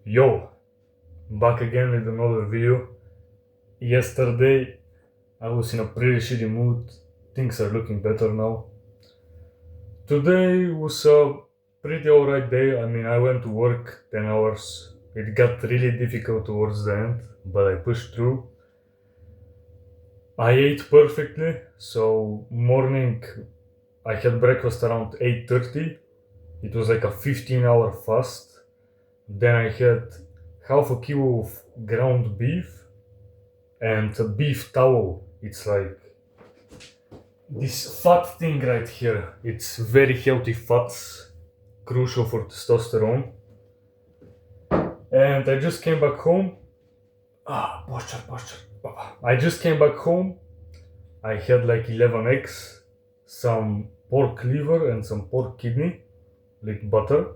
Yo, back again with another video. Yesterday I was in a pretty shitty mood. Things are looking better now. Today was a pretty alright day. I mean, I went to work 10 hours. It got really difficult towards the end, but I pushed through. I ate perfectly. So morning I had breakfast around 8:30. It was like a 15-hour fast. Then I had half a kilo of ground beef and a beef towel. It's like this fat thing right here. It's very healthy fats, crucial for testosterone. And I just came back home. Posture. I just came back home. I had like 11 eggs, some pork liver, and some pork kidney with butter.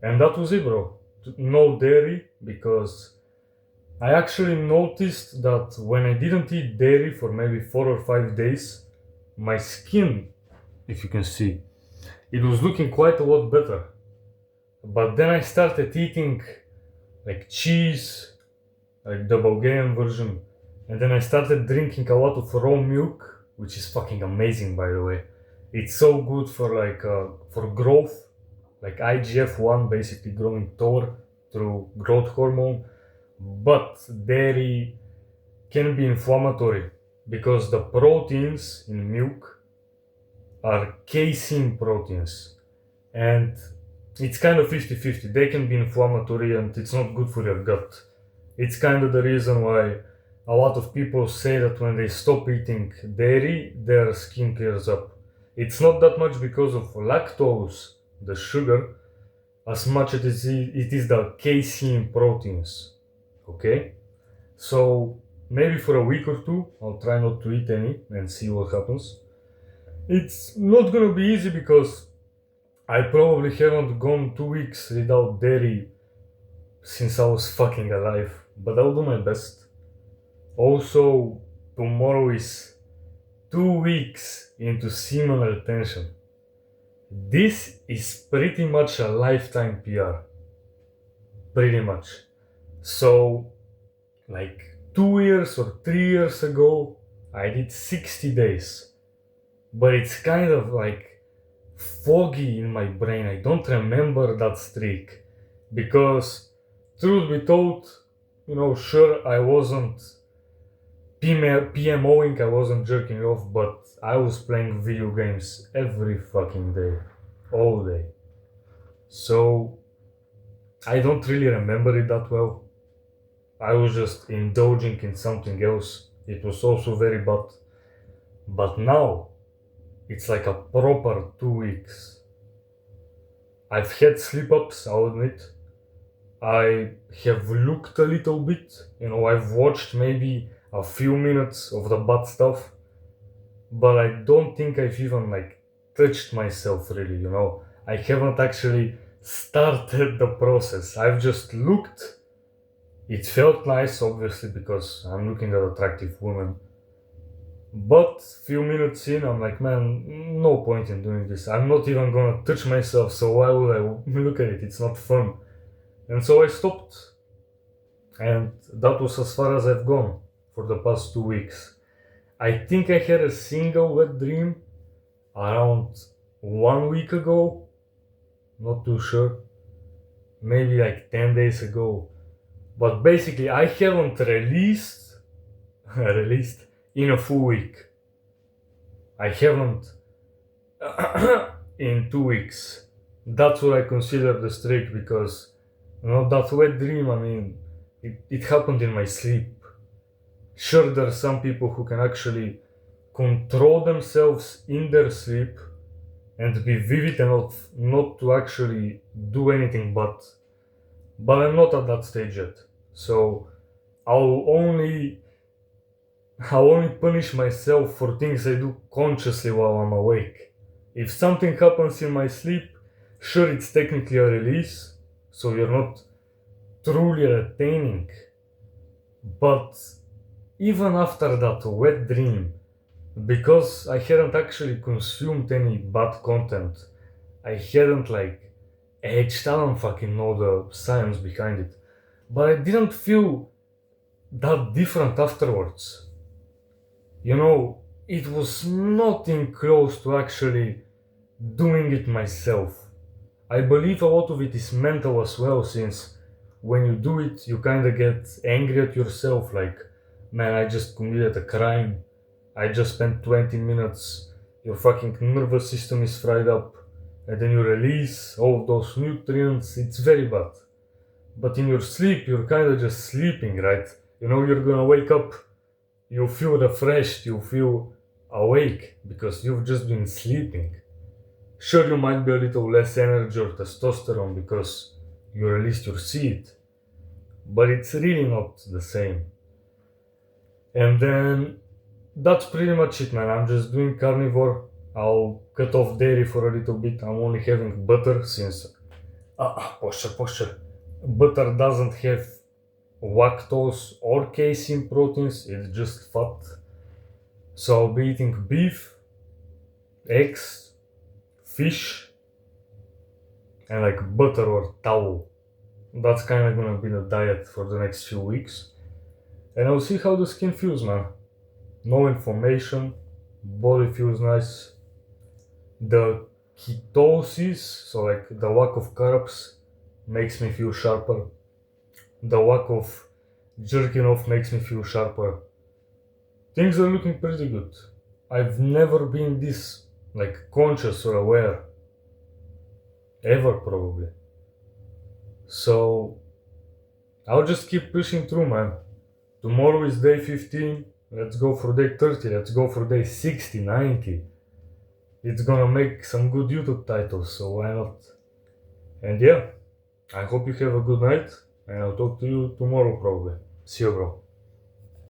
And that was it, bro. No dairy, because I actually noticed that when I didn't eat dairy for maybe 4 or 5 days, my skin, if you can see, it was looking quite a lot better. But then I started eating like cheese, like the Bulgarian version, and then I started drinking a lot of raw milk, which is fucking amazing, by the way. It's so good for for growth, like IGF-1, basically growing taller through growth hormone. But dairy can be inflammatory because the proteins in milk are casein proteins, and it's kind of 50-50. They can be inflammatory and it's not good for your gut. It's kind of the reason why a lot of people say that when they stop eating dairy, their skin clears up. It's not that much because of lactose, the sugar, as much as it is the casein proteins. Okay? So maybe for a week or two, I'll try not to eat any and see what happens. It's not gonna be easy because I probably haven't gone 2 weeks without dairy since I was fucking alive, but I'll do my best. Also, tomorrow is 2 weeks into semen retention. This is pretty much a lifetime PR. Pretty much. So, like 2 years or 3 years ago, I did 60 days. But it's kind of like foggy in my brain. I don't remember that streak. Because, truth be told, sure, I wasn't PMOing, I wasn't jerking off, but I was playing video games every fucking day. All day. So, I don't really remember it that well. I was just indulging in something else. It was also very bad. But now, it's like a proper 2 weeks. I've had slip ups, I'll admit. I have looked a little bit. I've watched maybe a few minutes of the bad stuff. But I don't think I've even touched myself really. I haven't actually started the process. I've just looked. It felt nice, obviously, because I'm looking at attractive women. But few minutes in, I'm like, man, no point in doing this. I'm not even gonna touch myself, so why would I look at it? It's not fun. And so I stopped. And that was as far as I've gone for the past 2 weeks. I think I had a single wet dream around 1 week ago. Not too sure. Maybe like 10 days ago. But basically, I haven't released in a full week. I haven't in 2 weeks. That's what I consider the streak because, that wet dream, I mean, it happened in my sleep. Sure, there are some people who can actually control themselves in their sleep and be vivid enough not to actually do anything but I'm not at that stage yet. So I'll only punish myself for things I do consciously while I'm awake. If something happens in my sleep, sure, it's technically a release, so you're not truly retaining. But even after that wet dream, because I hadn't actually consumed any bad content, I hadn't aged. I don't fucking know the science behind it. But I didn't feel that different afterwards. You know, it was nothing close to actually doing it myself. I believe a lot of it is mental as well, since when you do it, you kinda get angry at yourself, like, man, I just committed a crime. I just spent 20 minutes, your fucking nervous system is fried up, and then you release all those nutrients, it's very bad. But in your sleep, you're kinda just sleeping, right? You know, you're gonna wake up, you feel refreshed, you feel awake, because you've just been sleeping. Sure, you might be a little less energy or testosterone because you released your seed, but it's really not the same. And then that's pretty much it, man. I'm just doing carnivore. I'll cut off dairy for a little bit. I'm only having butter since posture. Butter doesn't have lactose or casein proteins, it's just fat. So I'll be eating beef, eggs, fish, and like butter or towel. That's kind of gonna be the diet for the next few weeks. And I'll see how the skin feels, man. No inflammation, body feels nice. The ketosis, so like the lack of carbs, makes me feel sharper. The lack of jerking off makes me feel sharper. Things are looking pretty good. I've never been this like conscious or aware. Ever, probably. So I'll just keep pushing through, man. Tomorrow is day 15. Let's go for day 30. Let's go for day 60, 90. It's gonna make some good YouTube titles, so why not? And yeah, I hope you have a good night, and I'll talk to you tomorrow probably. See you, bro.